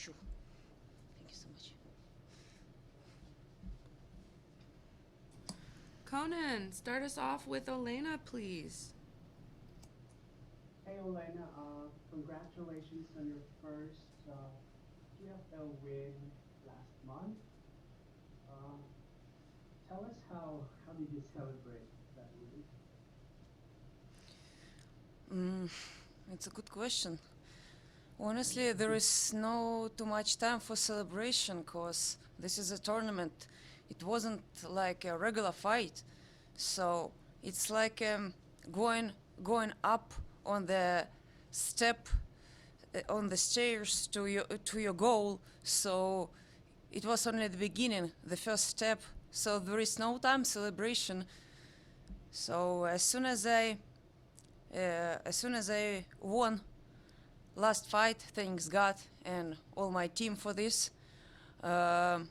Sure. Thank you so much. Conan, start us off with Olena, please. Hey Olena, congratulations on your first PFL win last month. Uh, Tell us how did you celebrate that win? Mm, it's a good question. Honestly, there is no too much time for celebration because this is a tournament. It wasn't like a regular fight, so it's like going going up on the step on the stairs to your goal. So it was only the beginning, the first step. So there is no time celebration. So as soon as I won last fight, thanks God and all my team for this. Um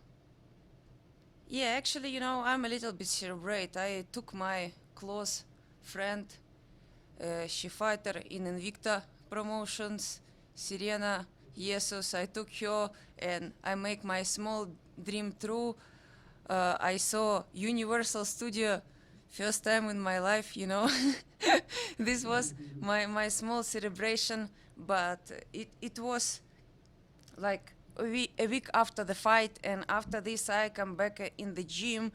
yeah, actually, I'm a little bit cerebrate. I took my close friend, she fighter in Invicta promotions, Sirena Jesus. I took her and I make my small dream true. I saw Universal Studio first time in my life. This was my small celebration, but it was like a week after the fight, and after this I come back in the gym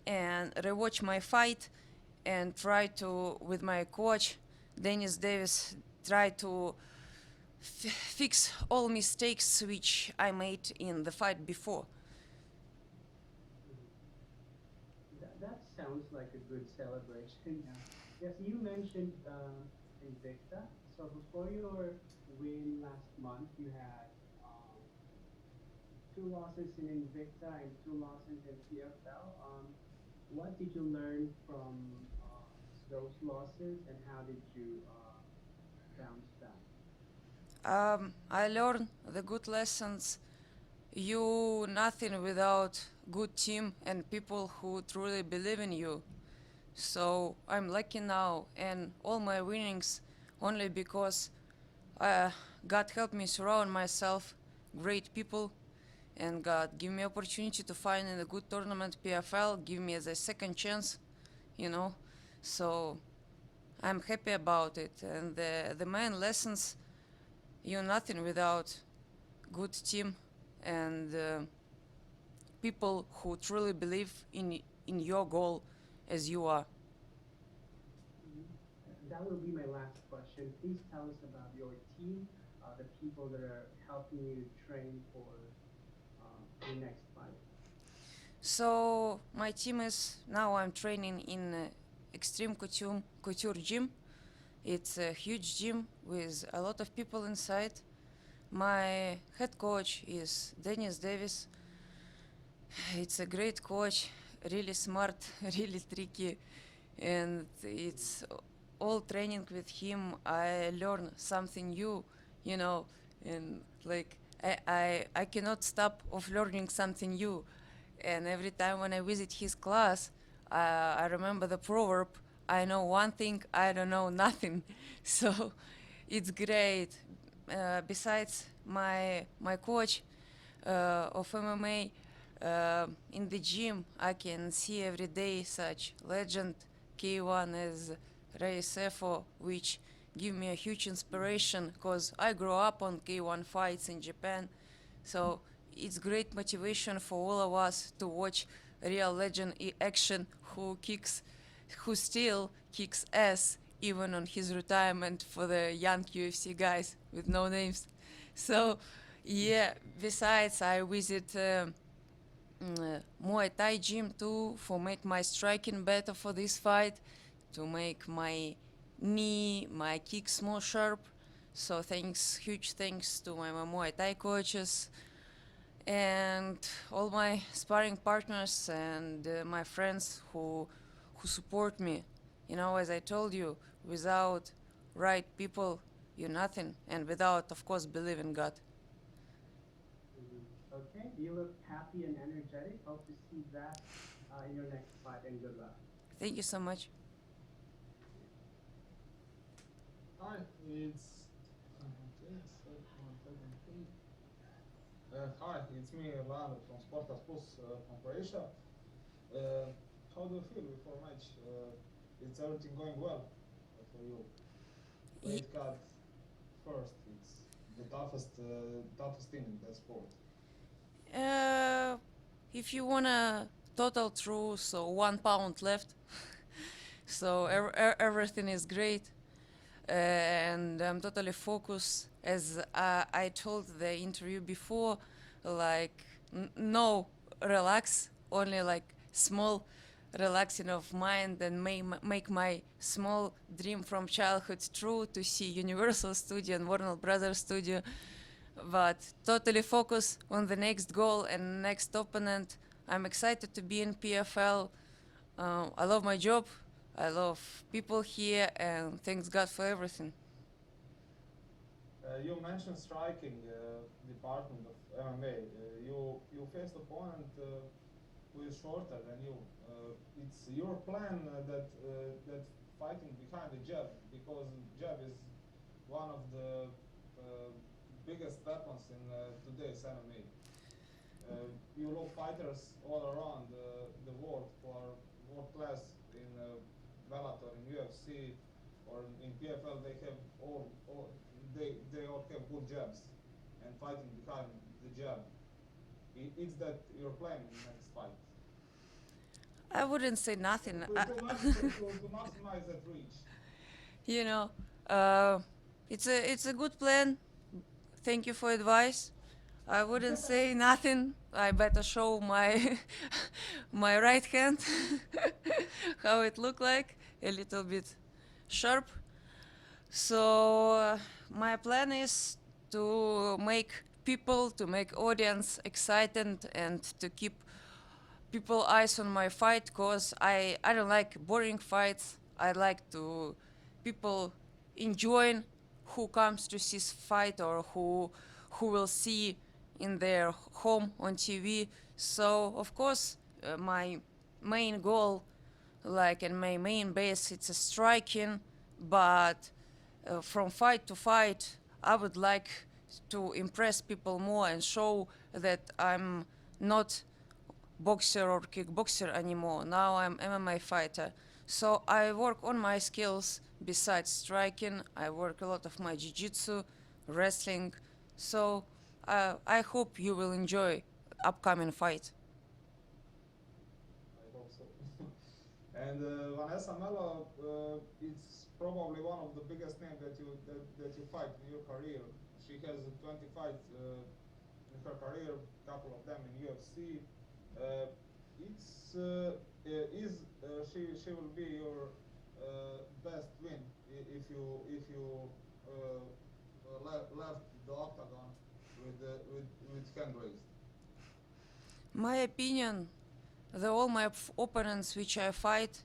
and rewatch my fight and try to, with my coach Dennis Davis, try to fix all mistakes which I made in the fight before. Mhm. That sounds like a good celebration. Yeah. Yes, you mentioned Invicta. So before your win last month, you had two losses in Invicta and two losses in PFL. What did you learn from those losses, and how did you bounce back? I learned the good lessons. You nothing without good team and people who truly believe in you. So I'm lucky now, and all my winnings only because uh, God helped me surround myself great people, and God give me opportunity to find in a good tournament PFL, give me the second chance, you know. So I'm happy about it, and the main lessons, you nothing without good team and people who truly believe in your goal as you are. Mhm. That will be my last question. Please tell us about your team, the people that are helping you train for your next fight. So my team is now I'm training in Extreme Couture gym. It's a huge gym with a lot of people inside. My head coach is Dennis Davis. It's a great coach, really smart, really tricky, and it's all training with him. I learn something new, you know, and like I cannot stop of learning something new. And every time when I visit his class, I remember the proverb: "I know one thing, I don't know nothing." So it's great. Besides my coach of MMA, in the gym, I can see every day such legend K1 as Ray Sefo, which give me a huge inspiration because I grew up on K1 fights in Japan. So it's great motivation for all of us to watch real legend action who still kicks ass even on his retirement for the young UFC guys with no names. So yeah, besides I visit Muay Thai gym too for make my striking better for this fight, to make my knee, my kicks more sharp. So huge thanks to my Muay Thai coaches and all my sparring partners and my friends who support me. As I told you, without right people, you're nothing, and without, of course, believe in God. Mhm. Okay, you look happy and energetic. Hope to see that in your next fight, and good luck. Thank you so much. Thank you. Hi, it's Dennis. One second, please. Hi, it's me, Orlando from Sportas Plus from Croatia. Uh, how do you feel before match? It's everything going well for you? Ye- Weight cut first. It's the toughest thing in that sport. Uh, if you wanna total true, so 1 pound left. So everything is great, and I'm totally focused. As I told the interview before, like no relax, only like small relaxing of mind and make my small dream from childhood true to see Universal Studio and Warner Brothers Studio, but totally focus on the next goal and next opponent. I'm excited to be in PFL. I love my job. I love people here, and thanks God for everything. You mentioned striking department of MMA. You faced opponent who is shorter than you. It's your plan that fighting behind the jab, because jab is one of the uh, biggest weapons in today's MMA. You look fighters all around the world who are world class in Bellator, in UFC, or in PFL. They have they all have good jabs and fighting behind the jab. It's that you're planning the next fight I wouldn't say nothing. to maximize that reach. You know, uh, it's a good plan. Thank you for advice. I wouldn't say nothing. I better show my my right hand how it look like, a little bit sharp. So my plan is to make people, to make audience excited, and to keep people eyes on my fight, cause I don't like boring fights. I like to people enjoying who comes to see fight, or who will see in their home on TV. So of course my main goal, like in my main base, it's a striking, but from fight to fight I would like to impress people more and show that I'm not boxer or kickboxer anymore. Now I'm MMA fighter. So I work on my skills besides striking. I work a lot of my jiu-jitsu, wrestling. So I hope you will enjoy upcoming fight. I hope so. And Vanessa Melo, it's probably one of the biggest names that you fight in your career. She has 20 fights in her career, couple of them in UFC. Uh, it's is she will be your best win if you left the octagon with hand raised. My opinion, all my opponents which I fight,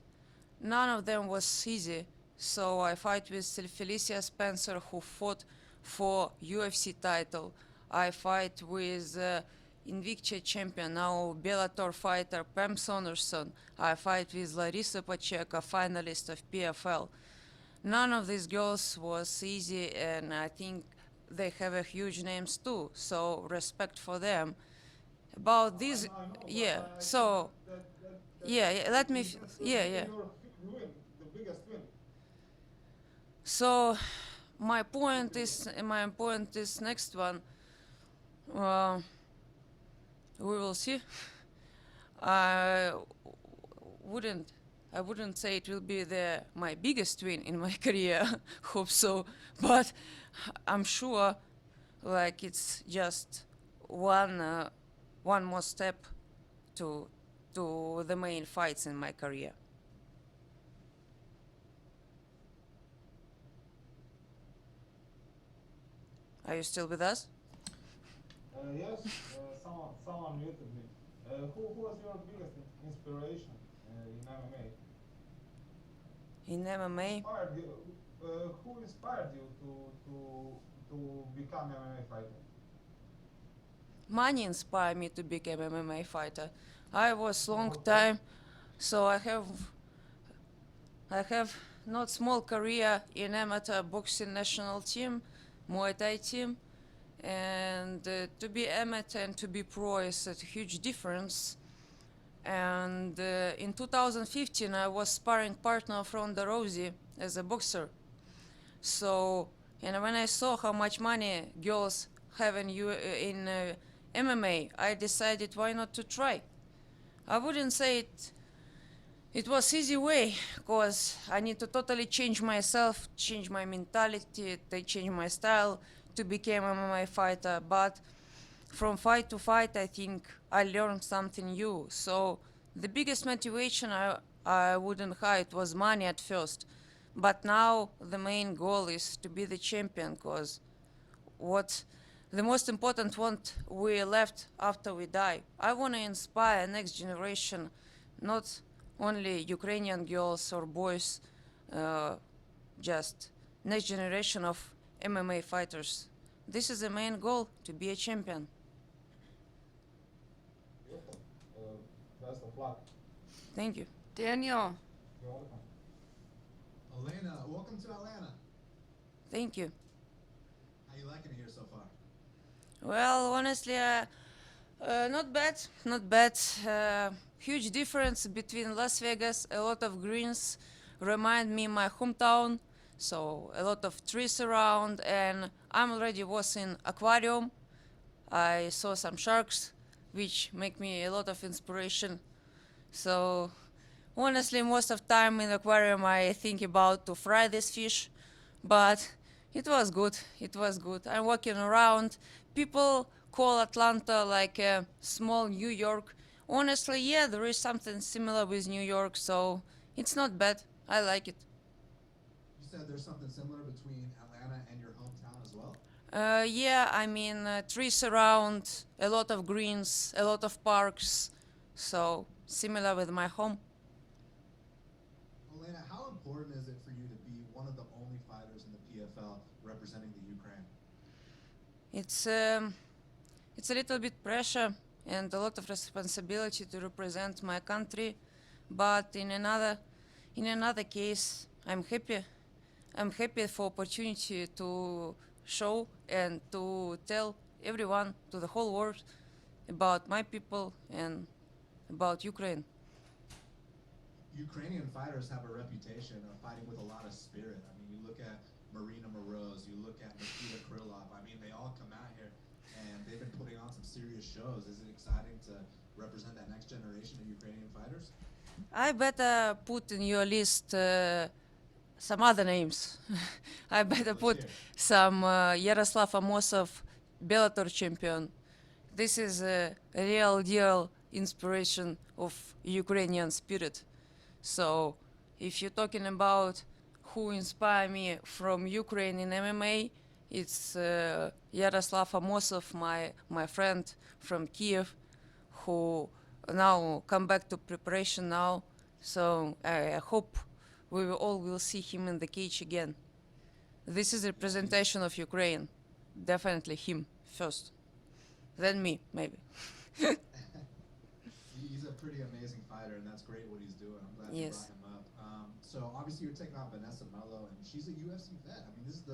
none of them was easy. So I fight with Felicia Spencer, who fought for UFC title. I fight with Invicta champion, now Bellator fighter Pam Saunderson. I fight with Larissa Pacheco, finalist of PFL. None of these girls was easy, and I think they have a huge names too. So respect for them. About this, I know, but yeah. I think So that yeah, let me. that's Yeah, yeah. your win, the biggest win. So my point is next one. Uh, we will see. I wouldn't I wouldn't say it will be my biggest win in my career. Hope so, but I'm sure like it's just one more step to the main fights in my career. Are you still with us? Yes, someone muted me. Who was your biggest inspiration in MMA? In MMA, Inspired you? Who inspired you to become MMA fighter? money inspired me to become MMA fighter. I was long Okay. time, so I have not small career in amateur boxing national team, Muay Thai team, And to be amateur and to be pro is a huge difference. And in 2015, I was sparring partner of Ronda Rousey as a boxer. So, and when I saw how much money girls have in MMA, I decided why not to try. I wouldn't say it was easy way, because I need to totally change myself, change my mentality, to change my style to become MMA fighter. But from fight to fight, I think I learned something new. So the biggest motivation I wouldn't hide was money at first. But now the main goal is to be the champion, because what the most important one we left after we die. I want to inspire next generation, not only Ukrainian girls or boys, just next generation of MMA fighters. This is the main goal, to be a champion. Beautiful. Best of luck. Thank you. Daniel. You're welcome. Olena, welcome to Atlanta. Thank you. How you liking it here so far? Well, honestly, not bad, not bad. Huge difference between Las Vegas. A lot of greens remind me my hometown, so a lot of trees around, and I'm already was in aquarium. I saw some sharks, which make me a lot of inspiration. So honestly, most of time in aquarium I think about to fry this fish, but it was good. It was good. I'm walking around. People call Atlanta like a small New York. Honestly, yeah, there is something similar with New York, so it's not bad. I like it. You said there's something similar between Atlanta and your hometown as well? Yeah, I mean, trees around, a lot of greens, a lot of parks, so similar with my home. Olena, how important is it for you to be one of the only fighters in the PFL representing the Ukraine? It's a little bit pressure and a lot of responsibility to represent my country, but in another case, I'm happy. I'm happy for opportunity to show and to tell everyone, to the whole world, about my people and about Ukraine. Ukrainian fighters have a reputation of fighting with a lot of spirit. I mean, you look at Marina Moroz, you look at Nikita Krylov. I mean, they all come out here and they've been putting on some serious shows. Is it exciting to represent that next generation of Ukrainian fighters? I better put in your list some other names. I better Let's put hear it. some Yaroslav Amosov, Bellator champion. This is a real deal inspiration of Ukrainian spirit. So if you're talking about who inspired me from Ukraine in MMA, it's Yaroslav Amosov, my friend from Kiev, who now come back to preparation now. So I hope we all will see him in the cage again. This is a representation of Ukraine. Definitely him first. Then me, maybe. He's a pretty amazing fighter, and that's great what he's doing. I'm glad you Yes. brought him up. So obviously you're taking on Vanessa Melo, and she's a UFC vet. I mean, this is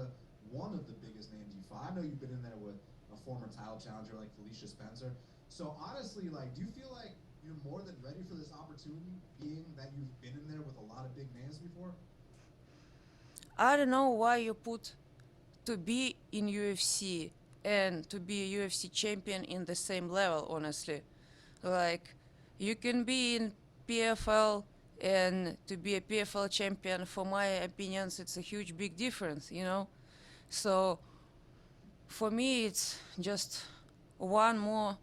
one of the biggest names you fought. I know you've been in there with a former title challenger like Felicia Spencer. So honestly, like, do you feel like you're more than ready for this opportunity, being that you've been in there with a lot of big names before? I don't know why you put to be in UFC and to be a UFC champion in the same level, honestly. Like, you can be in PFL and to be a PFL champion, for my opinions, it's a huge big difference, you know? So for me, it's just one more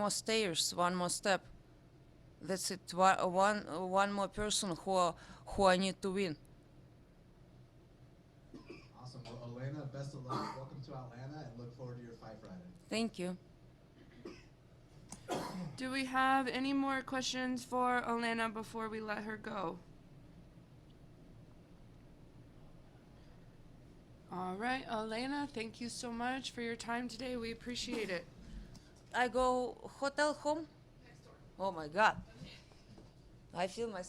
stairs, one more step. That's it. One more person who I need to win. Awesome. Well, Olena, best of luck. Welcome to Atlanta, and look forward to your fight Friday. Thank you. Do we have any more questions for Olena before we let her go? All right, Olena, thank you so much for your time today. We appreciate it. I go hotel home. Oh my God. I feel myself.